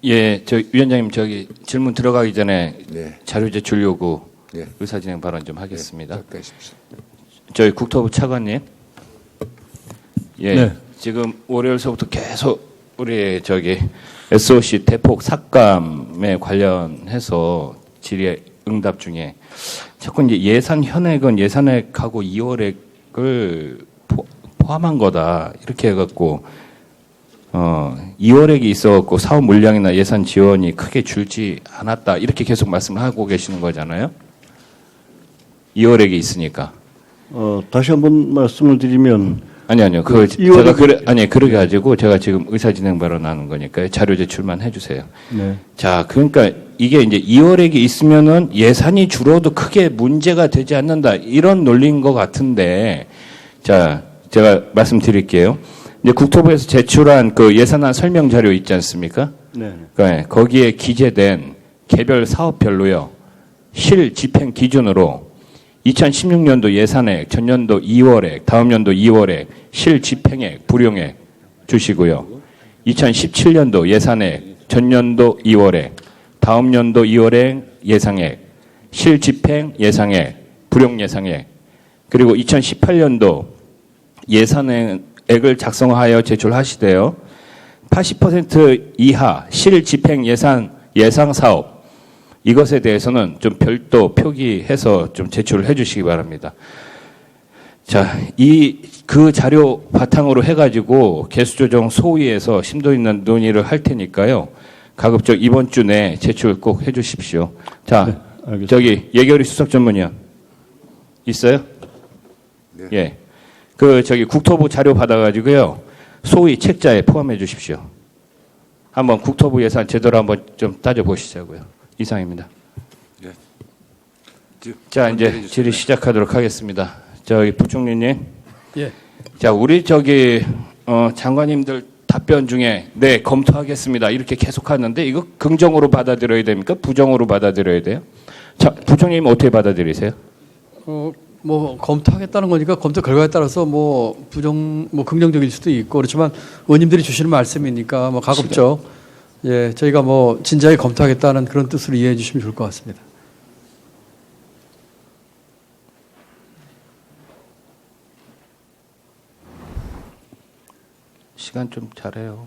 예, 저 위원장님 저기 질문 들어가기 전에 네. 자료 제출 요구 네. 의사진행 발언 좀 하겠습니다. 네, 하십시오. 저희 국토부 차관님, 예, 네. 지금 월요일서부터 계속 우리 저기 SOC 대폭 삭감에 관련해서 질의 응답 중에 자꾸 이제 예산 현액은 예산액하고 2월액을 포함한 거다 이렇게 해갖고 2월액이 있어갖고 사업 물량이나 예산 지원이 크게 줄지 않았다 이렇게 계속 말씀하고 계시는 거잖아요. 2월액이 있으니까. 다시 한번 말씀을 드리면 아니요. 제가 그러게 가지고 제가 지금 의사진행 발언하는 거니까요. 자료 제출만 해주세요. 네. 자, 그러니까 이게 이제 2월액이 있으면은 예산이 줄어도 크게 문제가 되지 않는다 이런 논리인 것 같은데, 자, 제가 말씀드릴게요. 이제 국토부에서 제출한 그 예산안 설명 자료 있지 않습니까? 네. 네, 거기에 기재된 개별 사업별로요 실 집행 기준으로 2016년도 예산액, 전년도 2월액, 다음 연도 2월액, 실 집행액, 불용액 주시고요. 2017년도 예산액, 전년도 2월액, 다음 연도 2월액 예상액, 실 집행 예상액, 불용 예상액, 그리고 2018년도 예산액을 작성하여 제출하시되요. 80% 이하 실 집행 예상 사업 이것에 대해서는 좀 별도 표기해서 좀 제출을 해주시기 바랍니다. 자, 그 자료 바탕으로 해가지고 개수조정 소위에서 심도 있는 논의를 할 테니까요. 가급적 이번 주 내에 제출 꼭 해주십시오. 자, 네, 알겠습니다. 저기 예결위 수석 전문위원 있어요? 네. 예, 저기 국토부 자료 받아가지고요. 소위 책자에 포함해 주십시오. 한번 국토부 예산 제대로 한번 좀 따져 보시자고요. 이상입니다. 네. 자, 이제 질의 시작하도록 하겠습니다. 저기 부총리님. 예. 자, 우리 저기 장관님들 답변 중에 네 검토하겠습니다 이렇게 계속 하는데 이거 긍정으로 받아들여야 됩니까? 부정으로 받아들여야 돼요? 자, 부총리님 어떻게 받아들이세요? 뭐 검토하겠다는 거니까 검토 결과에 따라서 뭐 긍정적일 수도 있고 그렇지만 의원님들이 주시는 말씀이니까 뭐 가급적 예, 저희가 뭐 진지하게 검토하겠다는 그런 뜻으로 이해해 주시면 좋을 것 같습니다. 시간 좀 잘해요.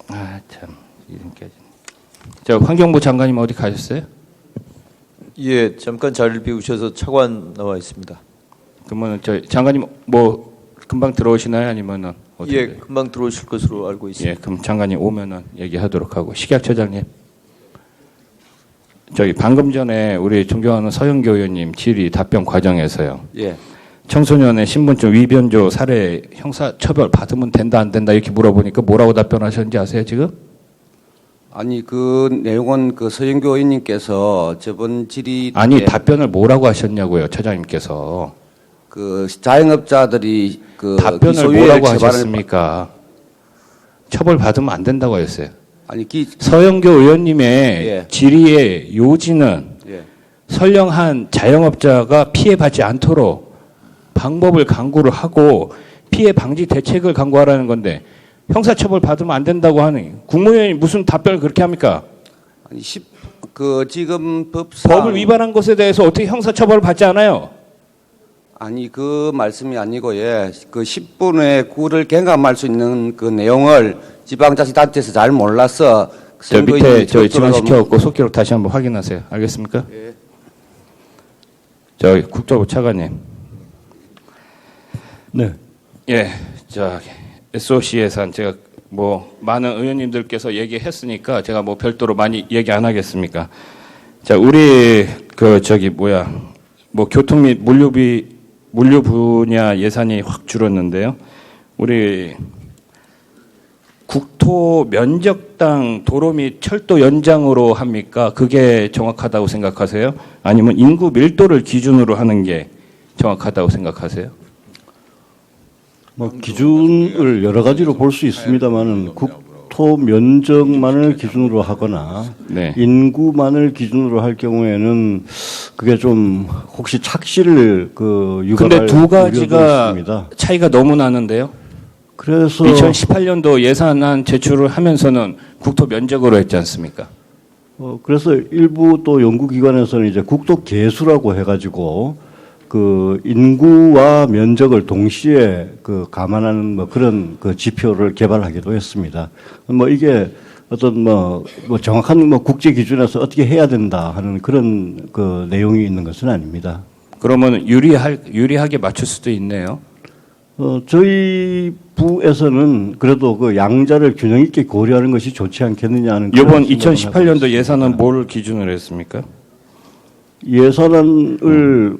아, 참. 이름까지. 자, 환경부 장관님 어디 가셨어요? 예, 잠깐 자리를 비우셔서 차관 나와 있습니다. 그러면 저 장관님 뭐 금방 들어오시나요? 아니면은 어떻게 예, 돼요? 금방 들어오실 것으로 알고 있습니다. 예, 그럼 장관님 오면은 얘기하도록 하고 식약처장님. 저기 방금 전에 우리 존경하는 서영교 의원님 질의 답변 과정에서요. 예, 청소년의 신분증 위변조 사례 형사 처벌 받으면 된다 안 된다 이렇게 물어보니까 뭐라고 답변하셨는지 아세요 지금? 아니 그 내용은 그 서영교 의원님께서 저번 질의 아니 답변을 뭐라고 하셨냐고요 처장님께서. 그 자영업자들이 그 답변을 기소유예 뭐라고 처벌을 하셨습니까? 처벌 받으면 안 된다고 하셨어요. 아니 서영교 의원님의 예. 질의의 요지는 예. 선량한 자영업자가 피해받지 않도록 방법을 강구를 하고 피해 방지 대책을 강구하라는 건데 형사처벌 받으면 안 된다고 하는 국무위원이 무슨 답변을 그렇게 합니까? 아니 그 지금 법상 법을 위반한 것에 대해서 어떻게 형사처벌을 받지 않아요? 아니 그 말씀이 아니고 그 10분의 9를 경감할 수 있는 그 내용을 지방자치단체에서 잘 몰라서 저 밑에 저희 지원시켜갖고 속기록 다시 한번 확인하세요. 알겠습니까? 예. 저희 국토부 차관님. 네. 예, 자 SOC 예산 제가 뭐 많은 의원님들께서 얘기했으니까 제가 뭐 별도로 많이 얘기 안 하겠습니까? 자, 우리 뭐 교통 및 물류 분야 예산이 확 줄었는데요. 우리 국토 면적당 도로 및 철도 연장으로 합니까? 그게 정확하다고 생각하세요? 아니면 인구 밀도를 기준으로 하는 게 정확하다고 생각하세요? 뭐 기준을 여러 가지로 볼 수 있습니다만은 국토 면적만을 기준으로 하거나 네. 인구만을 기준으로 할 경우에는 그게 좀 혹시 착시를 근데 유발할 두 우려도 가지가 있습니다. 차이가 너무 나는데요. 그래서 2018년도 예산안 제출을 하면서는 국토 면적으로 했지 않습니까? 그래서 일부 또 연구기관에서는 이제 국토 계수라고 해가지고 그 인구와 면적을 동시에 그 감안하는 뭐 그런 그 지표를 개발하기도 했습니다. 뭐 이게 어떤 뭐 정확한 뭐 국제 기준에서 어떻게 해야 된다 하는 그런 그 내용이 있는 것은 아닙니다. 그러면 유리하게 맞출 수도 있네요. 저희 부에서는 그래도 그 양자를 균형 있게 고려하는 것이 좋지 않겠느냐 하는 이번 그런 생각을 하고 2018년도 있습니다. 예산은 뭘 기준으로 했습니까? 예산안을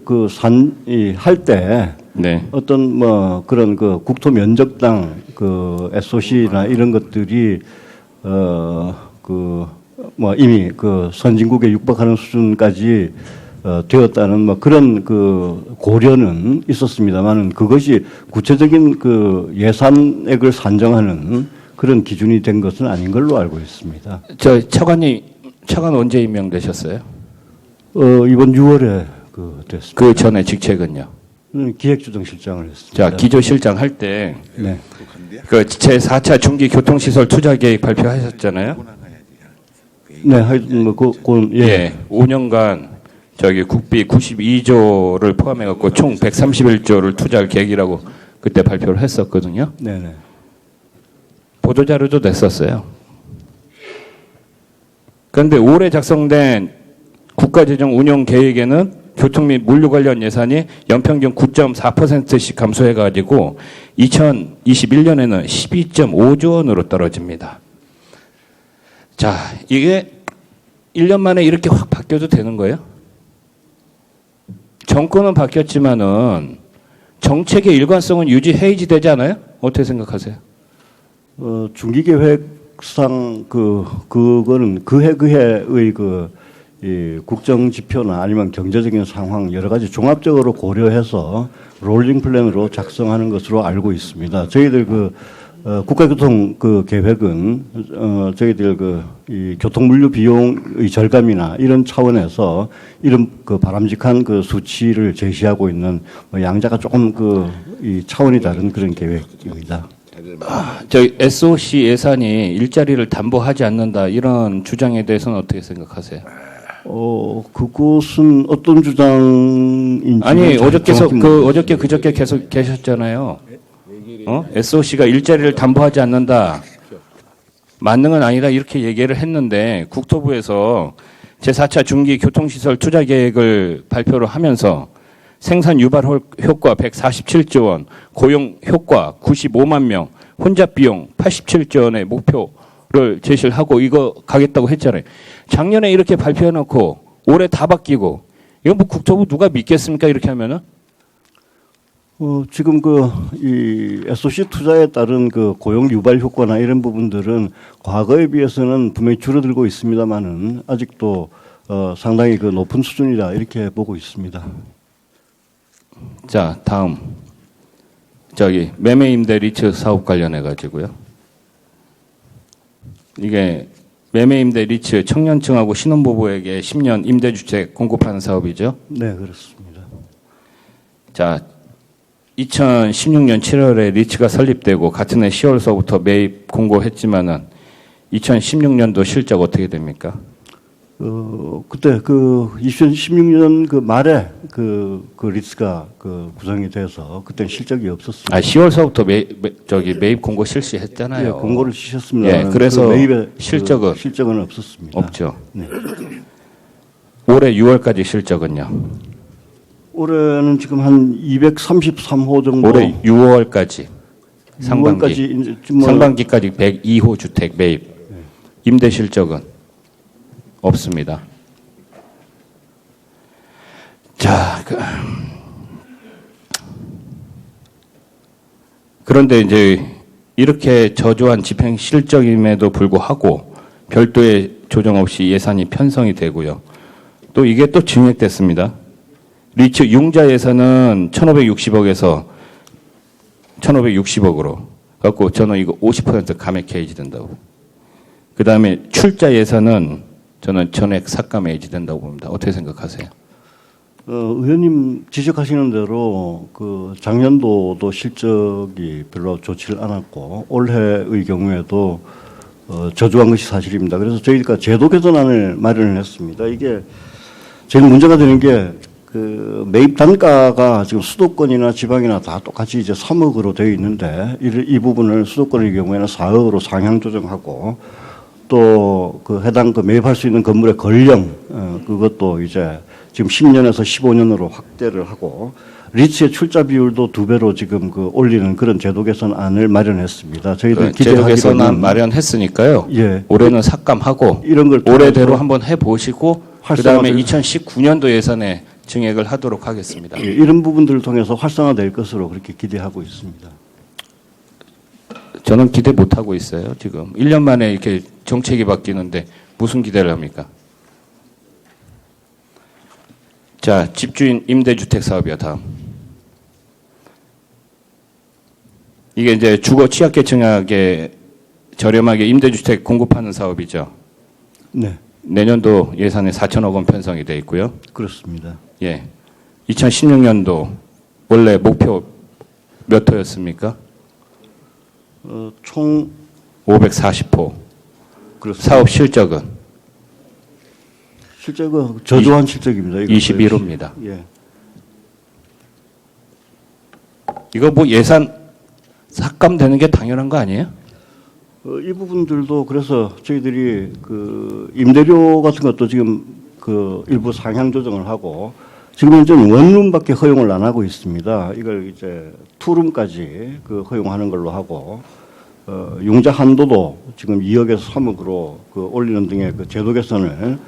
할 때 네. 어떤 뭐 그런 그 국토 면적당 그 SOC나 이런 것들이 그 뭐 이미 그 선진국에 육박하는 수준까지 되었다는 뭐 그런 그 고려는 있었습니다만은 그것이 구체적인 그 예산액을 산정하는 그런 기준이 된 것은 아닌 걸로 알고 있습니다. 차관 언제 임명되셨어요? 이번 6월에 됐습니다. 그 전에 직책은요? 기획조정실장을 했습니다. 자, 기조실장 할 때 네. 그 제4차 중기 교통시설 투자 계획 발표하셨잖아요. 네, 하여튼 예. 5년간 저기 국비 92조를 포함해 갖고 총 131조를 투자할 계획이라고 그때 발표를 했었거든요. 네, 네. 보도 자료도 냈었어요. 그런데 올해 작성된 국가재정 운영 계획에는 교통 및 물류 관련 예산이 연평균 9.4%씩 감소해 가지고 2021년에는 12.5조 원으로 떨어집니다. 자, 이게 1년 만에 이렇게 확 바뀌어도 되는 거예요? 정권은 바뀌었지만은 정책의 일관성은 유지해야지 되지 않아요? 어떻게 생각하세요? 중기계획상 그거는 그해의 이 국정 지표나 아니면 경제적인 상황 여러 가지 종합적으로 고려해서 롤링 플랜으로 작성하는 것으로 알고 있습니다. 저희들 국가교통 계획은 저희들 이 교통물류 비용의 절감이나 이런 차원에서 이런 바람직한 수치를 제시하고 있는 양자가 조금 이 차원이 다른 그런 계획입니다. 저희 SOC 예산이 일자리를 담보하지 않는다 이런 주장에 대해서는 어떻게 생각하세요? 그것은 어떤 주장인지 아니 어저께 그저께 계속 계셨잖아요. SOC가 일자리를 담보하지 않는다. 맞는 건 아니다 이렇게 얘기를 했는데 국토부에서 제4차 중기 교통시설 투자 계획을 발표를 하면서 생산 유발 효과 147조 원, 고용 효과 95만 명, 혼잡 비용 87조 원의 목표를 제시를 하고 이거 가겠다고 했잖아요. 작년에 이렇게 발표해놓고 올해 다 바뀌고 이거 뭐 국토부 누가 믿겠습니까 이렇게 하면은? 지금 이 SOC 투자에 따른 고용 유발 효과나 이런 부분들은 과거에 비해서는 분명히 줄어들고 있습니다만은 아직도 상당히 높은 수준이다 이렇게 보고 있습니다. 자, 다음. 저기 매매 임대 리츠 사업 관련해 가지고요. 이게 매매 임대 리츠 청년층하고 신혼부부에게 10년 임대주택 공급하는 사업이죠. 네, 그렇습니다. 자, 2016년 7월에 리츠가 설립되고 같은 해 10월서부터 매입 공고했지만은 2016년도 실적 어떻게 됩니까? 그때 2016년 말에 리츠가 구성이 돼서 그때 실적이 없었습니다. 10월서부터 매입 공고 실시했잖아요. 예, 공고를 주셨습니다. 예, 그래서 매입의 실적은 없었습니다. 없죠. 네. 올해 6월까지 실적은요. 올해는 지금 한 233호 정도. 올해 6월까지 상반기 6월까지 상반기까지 102호 주택 매입. 임대 실적은 없습니다. 자, 그런데 이제 이렇게 저조한 집행 실적임에도 불구하고 별도의 조정 없이 예산이 편성이 되고요. 또 이게 또 증액됐습니다. 리츠 융자 예산은 1,560억에서 1,560억으로 갖고 저는 이거 50% 감액 해야지 된다고. 그 다음에 출자 예산은 저는 전액 삭감 해야지 된다고 봅니다. 어떻게 생각하세요? 의원님 지적하시는 대로 그 작년도도 실적이 별로 좋지를 않았고 올해의 경우에도 저조한 것이 사실입니다. 그래서 저희가 제도 개선안을 마련을 했습니다. 이게 제일 문제가 되는 게 그 매입 단가가 지금 수도권이나 지방이나 다 똑같이 이제 3억으로 되어 있는데 이 부분을 수도권의 경우에는 4억으로 상향 조정하고 또 그 해당 그 매입할 수 있는 건물의 권령 그것도 이제 지금 10년에서 15년으로 확대를 하고 리츠의 출자 비율도 2배로 지금 그 올리는 그런 제도 개선안을 마련했습니다. 저희들 제도 개선안 기대하기로는 마련했으니까요. 예. 올해는 삭감하고 이런 걸 올해대로 통해서 한번 해보시고 그다음에 2019년도 예산에 증액을 하도록 하겠습니다. 예, 이런 부분들을 통해서 활성화될 것으로 그렇게 기대하고 있습니다. 저는 기대 못 하고 있어요. 지금 1년 만에 이렇게 정책이 바뀌는데 무슨 기대를 합니까? 자, 집주인 임대주택 사업이요. 다음. 이게 이제 주거 취약계층에게 저렴하게 임대주택 공급하는 사업이죠. 네, 내년도 예산에 4천억 원 편성이 돼 있고요. 그렇습니다. 예. 2016년도 원래 목표 몇 호였습니까? 총 540호. 그렇습니다. 사업 실적은 실적은 저조한 실적입니다. 이거 21호입니다. 예. 이거 뭐 예산 삭감되는 게 당연한 거 아니에요? 이 부분들도 그래서 저희들이 그 임대료 같은 것도 지금 그 일부 상향 조정을 하고 지금 현재는 원룸밖에 허용을 안 하고 있습니다. 이걸 이제 투룸까지 그 허용하는 걸로 하고 융자 한도도 지금 2억에서 3억으로 그 올리는 등의 그 제도 개선을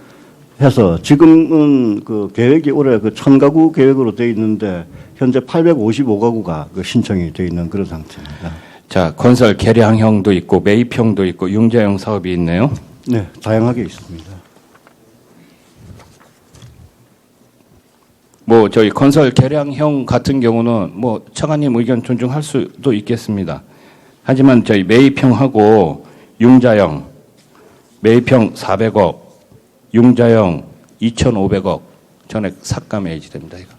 해서 지금은 그 계획이 올해 그 1000가구 계획으로 돼 있는데 현재 855가구가 그 신청이 돼 있는 그런 상태입니다. 자, 건설 개량형도 있고 매입형도 있고 융자형 사업이 있네요. 네, 다양하게 있습니다. 뭐 저희 건설 개량형 같은 경우는 뭐 차관님 의견 존중할 수도 있겠습니다. 하지만 저희 매입형하고 융자형, 매입형 400억, 융자형 2,500억 전액 삭감해야지 됩니다. 이거.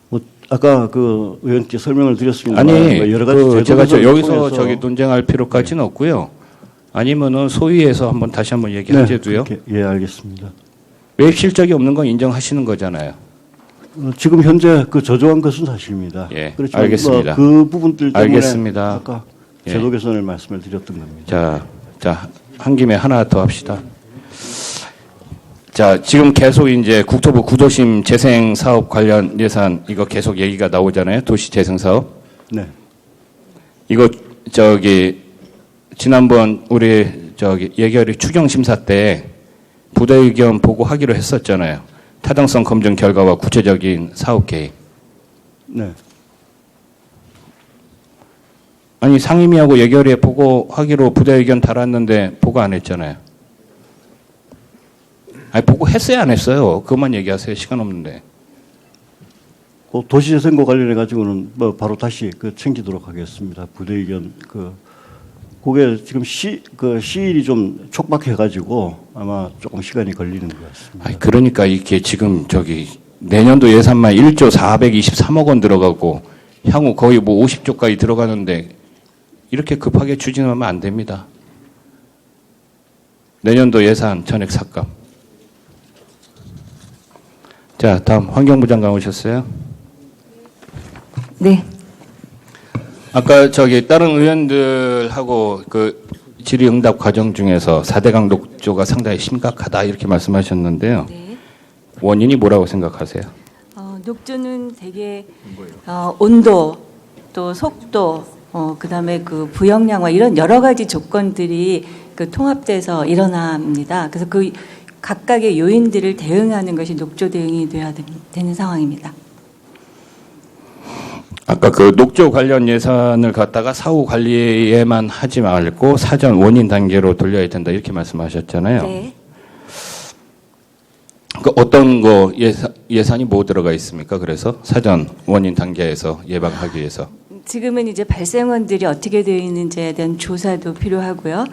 뭐 아까 그 의원께 설명을 드렸습니다. 아니, 여러 가지 그 제가 제도를 여기서 통해서 저기 논쟁할 필요까지는 없고요. 아니면은 소위에서 한번 다시 한번 얘기하셔도요. 그렇게, 예, 알겠습니다. 매입 실적이 없는 건 인정하시는 거잖아요. 지금 현재 그 저조한 것은 사실입니다. 예, 그렇지만 알겠습니다. 그 부분들 때문에 알겠습니다. 아까 예. 제도 개선을 말씀을 드렸던 겁니다. 자, 한 김에 하나 더 합시다. 자, 지금 계속 이제 국토부 구도심 재생 사업 관련 예산 이거 계속 얘기가 나오잖아요. 도시 재생 사업. 네, 이거 저기 지난번 우리 저기 예결위 추경 심사 때 부대 의견 보고하기로 했었잖아요. 타당성 검증 결과와 구체적인 사업 계획. 네. 아니 상임위하고 예결위에 보고하기로 부대 의견 달았는데 보고 안 했잖아요. 아니 보고했어요 안 했어요? 그것만 얘기하세요. 시간 없는데. 그 도시재생과 관련해 가지고는 뭐 바로 다시 그 챙기도록 하겠습니다. 부대 의견 그게 지금 시일이 좀 촉박해 가지고 아마 조금 시간이 걸리는 것 같습니다. 아니 그러니까 이게 지금 저기 내년도 예산만 1조 423억 원 들어가고 향후 거의 뭐 50조까지 들어가는데 이렇게 급하게 추진하면 안 됩니다. 내년도 예산 전액 삭감. 자, 다음 환경부 장관 오셨어요? 네. 아까 저기 다른 의원들하고 그 질의응답 과정 중에서 4대강 녹조가 상당히 심각하다 이렇게 말씀하셨는데요. 네. 원인이 뭐라고 생각하세요? 녹조는 되게 온도 또 속도 그다음에 그 부영량화 이런 여러 가지 조건들이 그 통합돼서 일어납니다. 그래서 그 각각의 요인들을 대응하는 것이 녹조 대응이 돼야 되는 상황입니다. 아까 그 녹조 관련 예산을 갖다가 사후 관리에만 하지 말고 사전 원인 단계로 돌려야 된다 이렇게 말씀하셨잖아요. 네. 그 어떤 거 예산이 뭐 들어가 있습니까? 그래서 사전 원인 단계에서 예방하기 위해서. 지금은 이제 발생원들이 어떻게 되어 있는지에 대한 조사도 필요하고요.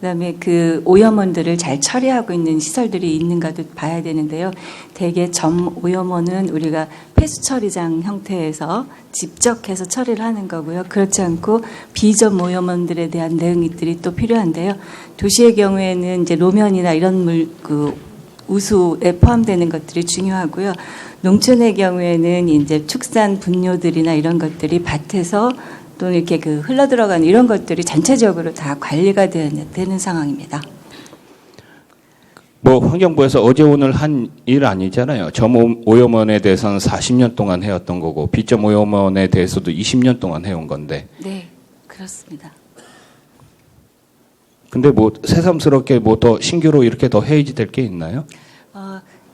그다음에 그 오염원들을 잘 처리하고 있는 시설들이 있는가도 봐야 되는데요. 대개 점 오염원은 우리가 폐수 처리장 형태에서 직접 해서 처리를 하는 거고요. 그렇지 않고 비점 오염원들에 대한 대응들이 또 필요한데요. 도시의 경우에는 이제 로면이나 이런 그 우수에 포함되는 것들이 중요하고요. 농촌의 경우에는 이제 축산 분뇨들이나 이런 것들이 밭에서 또 이렇게 그 흘러 들어가는 이런 것들이 전체적으로 다 관리가 되는 상황입니다. 뭐 환경부에서 어제 오늘 한 일 아니잖아요. 점 오염원에 대해서는 40년 동안 해왔던 거고 비점 오염원에 대해서도 20년 동안 해온 건데. 네, 그렇습니다. 근데 뭐 새삼스럽게 뭐 더 신규로 이렇게 더 해이될 게 있나요?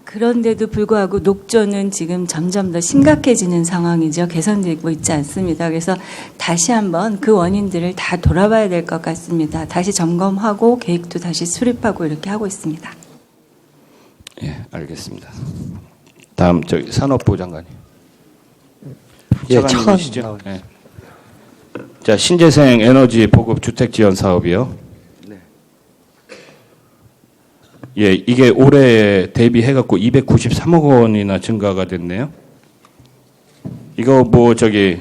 그런데도 불구하고 녹조는 지금 점점 더 심각해지는 상황이죠. 개선되고 있지 않습니다. 그래서 다시 한번 그 원인들을 다 돌아봐야 될 것 같습니다. 다시 점검하고 계획도 다시 수립하고 이렇게 하고 있습니다. 예, 알겠습니다. 다음 저기 산업부 장관님. 예, 차관님이시죠? 예. 자, 신재생 에너지 보급 주택 지원 사업이요. 예, 이게 올해 대비해갖고 293억 원이나 증가가 됐네요. 이거 뭐 저기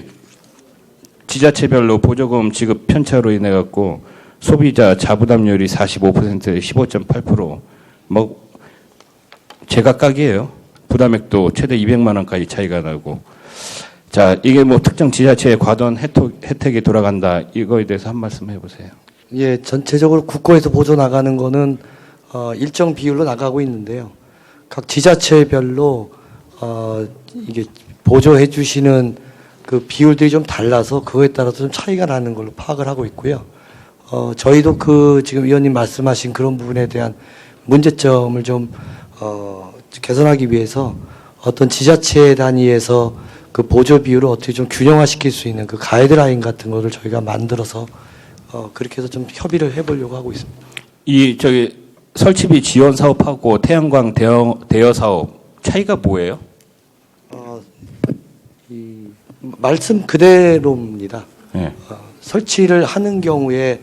지자체별로 보조금 지급 편차로 인해갖고 소비자 자부담률이 45%에 15.8%. 뭐 제각각이에요. 부담액도 최대 200만 원까지 차이가 나고. 자, 이게 뭐 특정 지자체에 과도한 혜택이 돌아간다. 이거에 대해서 한 말씀 해보세요. 예, 전체적으로 국고에서 보조 나가는 거는 일정 비율로 나가고 있는데요. 각 지자체별로 이게 보조해 주시는 그 비율들이 좀 달라서 그거에 따라서 좀 차이가 나는 걸로 파악을 하고 있고요. 저희도 그 지금 의원님 말씀하신 그런 부분에 대한 문제점을 좀 개선하기 위해서 어떤 지자체 단위에서 그 보조 비율을 어떻게 좀 균형화시킬 수 있는 그 가이드라인 같은 거를 저희가 만들어서 그렇게 해서 좀 협의를 해보려고 하고 있습니다. 이 저기 설치비 지원 사업하고 태양광 대여 사업 차이가 뭐예요? 이 말씀 그대로입니다. 네. 설치를 하는 경우에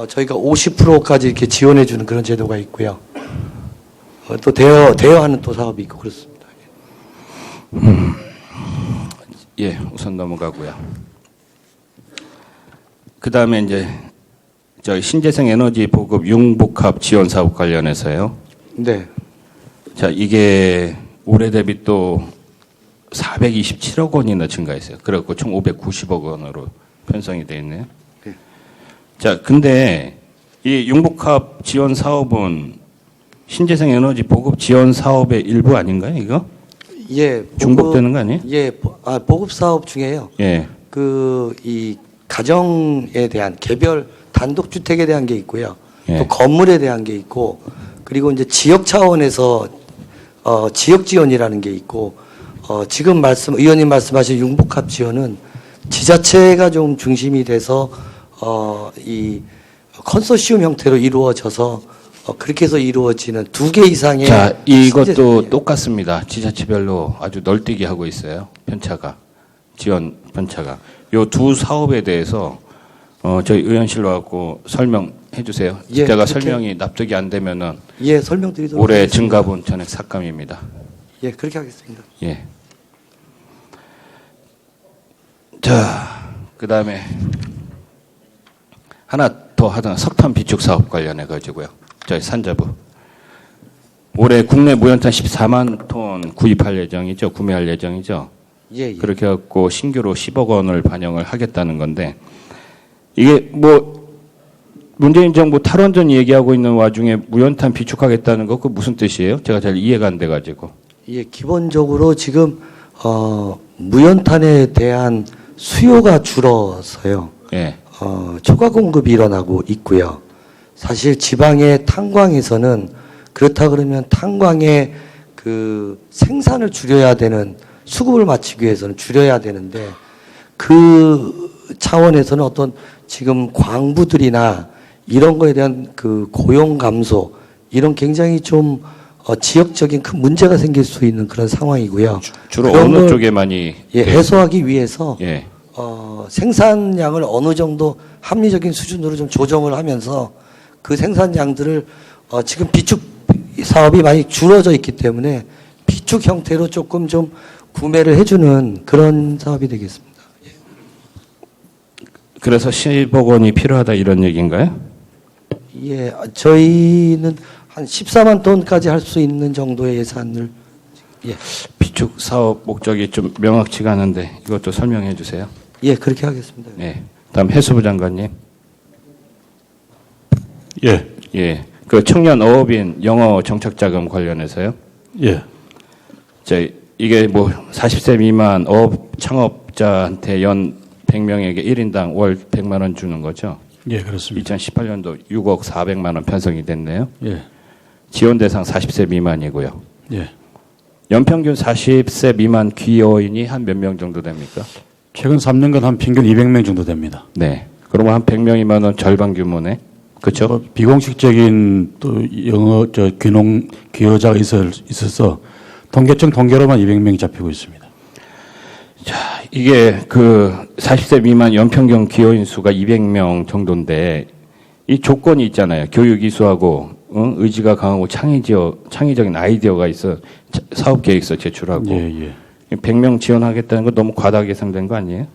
저희가 50%까지 이렇게 지원해 주는 그런 제도가 있고요. 또 대여하는 또 사업이 있고 그렇습니다. 예, 우선 넘어가고요. 그 다음에 이제 저 신재생 에너지 보급 융복합 지원 사업 관련해서요. 네. 자, 이게 올해 대비 또 427억 원이나 증가했어요. 그래갖고 총 590억 원으로 편성이 되어 있네요. 네. 자, 근데 이 융복합 지원 사업은 신재생 에너지 보급 지원 사업의 일부 아닌가요, 이거? 예. 중복되는 거 아니에요? 예. 보급 사업 중에요. 예. 이 가정에 대한 개별 단독 주택에 대한 게 있고요. 예. 또 건물에 대한 게 있고, 그리고 이제 지역 차원에서 지역 지원이라는 게 있고, 지금 의원님 말씀하신 융복합 지원은 지자체가 좀 중심이 돼서 이 컨소시엄 형태로 이루어져서 그렇게 해서 이루어지는 2개 이상의. 자, 이것도 똑같습니다. 지자체별로 아주 널뛰기 하고 있어요. 편차가. 지원 편차가. 요 두 사업에 대해서 저희 의원실로 갖고 설명해 주세요. 예, 제가 그렇게. 설명이 납득이 안 되면은 예, 설명드리도록 올해 하겠습니다. 증가분 전액 삭감입니다. 예, 그렇게 하겠습니다. 예. 자, 그다음에 하나 더 하던 석탄 비축 사업 관련해 가지고요. 저희 산자부. 올해 국내 무연탄 14만 톤 구입할 예정이죠. 구매할 예정이죠. 예. 그렇게 갖고 신규로 10억 원을 반영을 하겠다는 건데 이게 뭐 문재인 정부 탈원전 얘기하고 있는 와중에 무연탄 비축하겠다는 거 그 무슨 뜻이에요? 제가 잘 이해가 안 돼 가지고. 예, 기본적으로 지금 무연탄에 대한 수요가 줄어서요. 예. 초과 공급이 일어나고 있고요. 사실 지방의 탄광에서는 그렇다 그러면 탄광의 그 생산을 줄여야 되는, 수급을 맞추기 위해서는 줄여야 되는데 그 차원에서는 어떤 지금 광부들이나 이런 거에 대한 그 고용 감소, 이런 굉장히 좀 지역적인 큰 문제가 생길 수 있는 그런 상황이고요. 주로 그런 어느 걸, 쪽에 많이 예, 해소하기 위해서 예. 생산량을 어느 정도 합리적인 수준으로 좀 조정을 하면서 그 생산량들을 지금 비축 사업이 많이 줄어져 있기 때문에 비축 형태로 조금 좀 구매를 해주는 그런 사업이 되겠습니다. 그래서 10억 원이 필요하다 이런 얘기인가요? 예, 저희는 한 14만 톤까지 할 수 있는 정도의 예산을 비축 사업 목적이 좀 명확치가 않은데 이것도 설명해 주세요. 예, 그렇게 하겠습니다. 네. 다음 해수부 장관님. 예, 예. 그 청년 어업인 영어 정책 자금 관련해서요. 예, 이게 뭐 40세 미만 어업 창업자한테 연 100명에게 1인당 월 100만 원 주는 거죠. 예, 그렇습니다. 2018년도 6억 400만 원 편성이 됐네요. 예, 지원 대상 40세 미만이고요. 예. 연평균 40세 미만 귀여인이 한 몇 명 정도 됩니까? 최근 3년간 한 평균 200명 정도 됩니다. 네. 그러면 한 100명이면 절반 규모네. 그렇죠? 비공식적인 또 영어 귀농 귀여자가 있어서 통계청 통계로만 200명이 잡히고 있습니다. 자, 이게 그 40세 미만 연평균 기여인 수가 200명 정도인데 이 조건이 있잖아요. 교육 이수하고 의지가 강하고 창의적인 아이디어가 있어 사업 계획서 제출하고 예, 예. 100명 지원하겠다는 거 너무 과다하게 예상된 거 아니에요?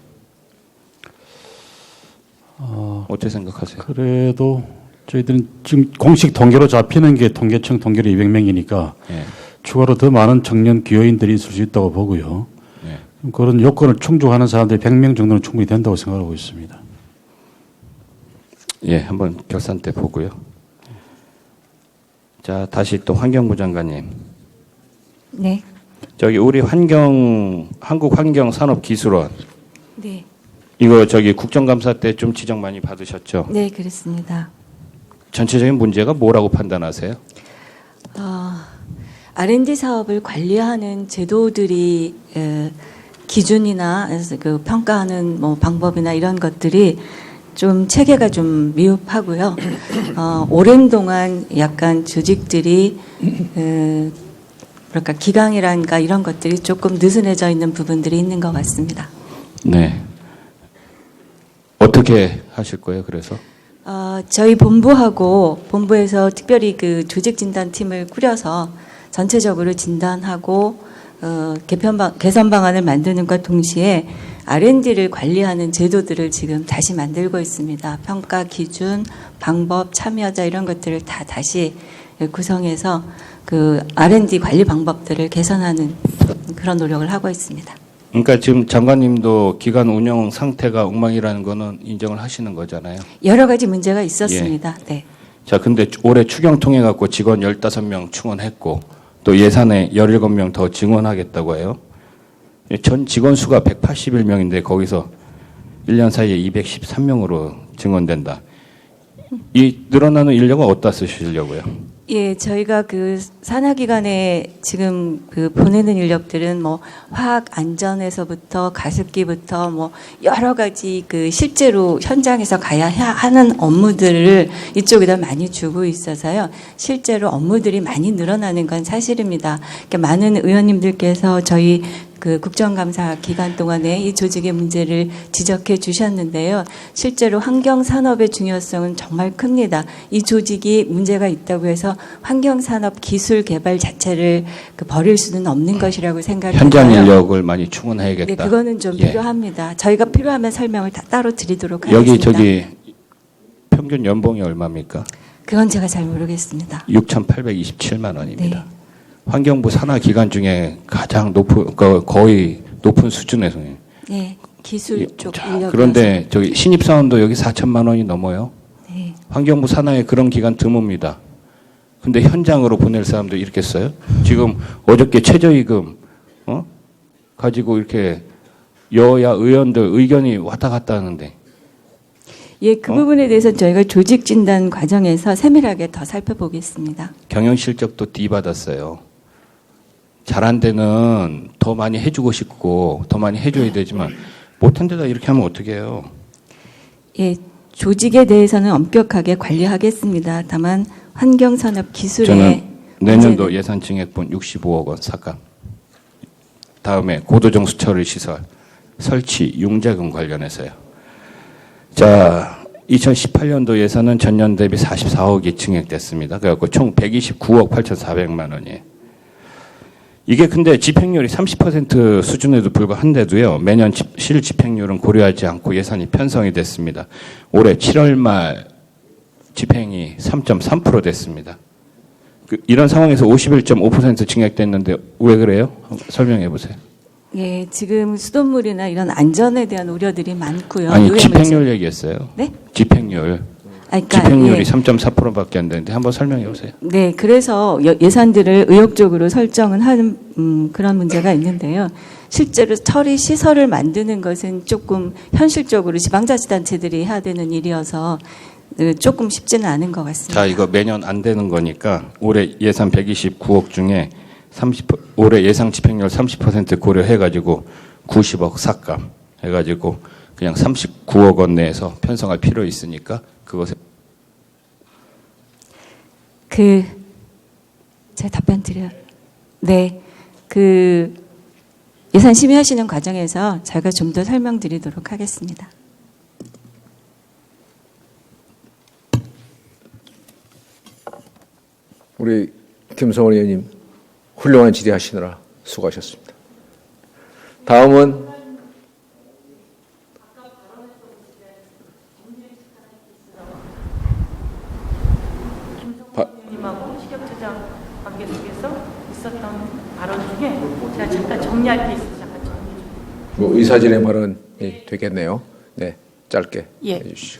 어떻게 생각하세요? 그래도 저희들은 지금 공식 통계로 잡히는 게 통계청 통계로 200명이니까 예. 추가로 더 많은 청년 기여인들이 있을 수 있다고 보고요. 예. 그런 요건을 충족하는 사람들이 100명 정도는 충분히 된다고 생각하고 있습니다. 예, 한번 결산 때 보고요. 자, 다시 또 환경부 장관님. 네. 저기 우리 한국환경산업기술원 네. 이거 국정감사 때 좀 지적 많이 받으셨죠? 네, 그렇습니다. 전체적인 문제가 뭐라고 판단하세요? R&D 사업을 관리하는 제도들이 기준이나 그 평가하는 뭐 방법이나 이런 것들이 좀 체계가 좀 미흡하고요. 오랜 동안 약간 조직들이 뭐랄까 기강이란가 이런 것들이 조금 느슨해져 있는 부분들이 있는 것 같습니다. 네. 어떻게 하실 거예요? 그래서 저희 본부에서 특별히 그 조직 진단 팀을 꾸려서 전체적으로 진단하고 개선 방안을 만드는과 동시에 R&D를 관리하는 제도들을 지금 다시 만들고 있습니다. 평가 기준, 방법, 참여자 이런 것들을 다시 구성해서 그 R&D 관리 방법들을 개선하는 그런 노력을 하고 있습니다. 그러니까 지금 장관님도 기관 운영 상태가 엉망이라는 거는 인정을 하시는 거잖아요. 여러 가지 문제가 있었습니다. 네. 자, 근데 올해 추경 통해 갖고 직원 15명 충원했고 또 예산에 17명 더 증원하겠다고 해요. 전 직원 수가 181명인데 거기서 1년 사이에 213명으로 증원된다. 이 늘어나는 인력은 어디다 쓰시려고요? 예, 저희가 그 산하기관에 지금 그 보내는 인력들은 뭐 화학 안전에서부터 가습기부터 뭐 여러 가지 그 실제로 현장에서 가야 하는 업무들을 이쪽에다 많이 주고 있어서요. 실제로 업무들이 많이 늘어나는 건 사실입니다. 그러니까 많은 의원님들께서 저희 그 국정감사 기간 동안에 이 조직의 문제를 지적해 주셨는데요. 실제로 환경산업의 중요성은 정말 큽니다. 이 조직이 문제가 있다고 해서 환경산업 기술 개발 자체를 버릴 수는 없는 것이라고 생각해요. 현장 인력을 많이 충원해야겠다. 네, 그거는 좀 예. 필요합니다. 저희가 필요하면 설명을 따로 드리도록 하겠습니다. 여기 평균 연봉이 얼마입니까? 그건 제가 잘 모르겠습니다. 6,827만 원입니다. 네. 환경부 산하 기관 중에 가장 거의 높은 수준에서. 네, 기술 쪽 자, 인력. 그런데 신입 사원도 여기 4천만 원이 넘어요. 네. 환경부 산하에 그런 기관 드뭅니다. 근데 현장으로 보낼 사람도 있겠어요? 지금 어저께 최저임금 가지고 이렇게 여야 의원들 의견이 왔다 갔다 하는데. 예, 그 부분에 대해서 저희가 조직 진단 과정에서 세밀하게 더 살펴보겠습니다. 경영 실적도 D 받았어요. 잘한 데는 더 많이 해주고 싶고 더 많이 해줘야 되지만 못한 데다 이렇게 하면 어떻게 해요? 예, 조직에 대해서는 엄격하게 관리하겠습니다. 다만 환경산업 기술에 저는 내년도 예산 증액분 65억 원 삭감. 다음에 고도정 수처리 시설 설치 융자금 관련해서요. 자, 2018년도 예산은 전년 대비 44억이 증액됐습니다. 그래갖고 총 129억 8,400만 원이에요. 이게 근데 집행률이 30% 수준에도 불과한데도요, 매년 실 집행률은 고려하지 않고 예산이 편성이 됐습니다. 올해 7월 말 집행이 3.3% 됐습니다. 이런 상황에서 51.5% 증액됐는데 왜 그래요? 한번 설명해 보세요. 예, 지금 수돗물이나 이런 안전에 대한 우려들이 많고요. 아니, 노예 집행률 문제. 얘기했어요. 네? 집행률. 그러니까, 집행률이 예. 3.4%밖에 안 되는데 한번 설명해 보세요. 네, 그래서 예산들을 의욕적으로 설정은 하는 그런 문제가 있는데요. 실제로 처리 시설을 만드는 것은 조금 현실적으로 지방자치단체들이 해야 되는 일이어서 조금 쉽지는 않은 것 같습니다. 자, 이거 매년 안 되는 거니까 올해 예산 129억 중에 올해 예상 집행률 30% 고려해가지고 90억 삭감 해가지고 그냥 39억 원 내에서 편성할 필요 있으니까 그것에 제가 답변 드려요. 네, 예산 심의하시는 과정에서 제가 좀 더 설명드리도록 하겠습니다. 우리 김성원 의원님 훌륭한 질의하시느라 수고하셨습니다. 다음은 님하고 식약처장 관계 속에서 있었던 발언 중에 제가 잠깐 정리할 게 있어서 잠깐 정리 좀. 뭐 의사진의 발언이 되겠네요. 네, 짧게 예. 해주시죠.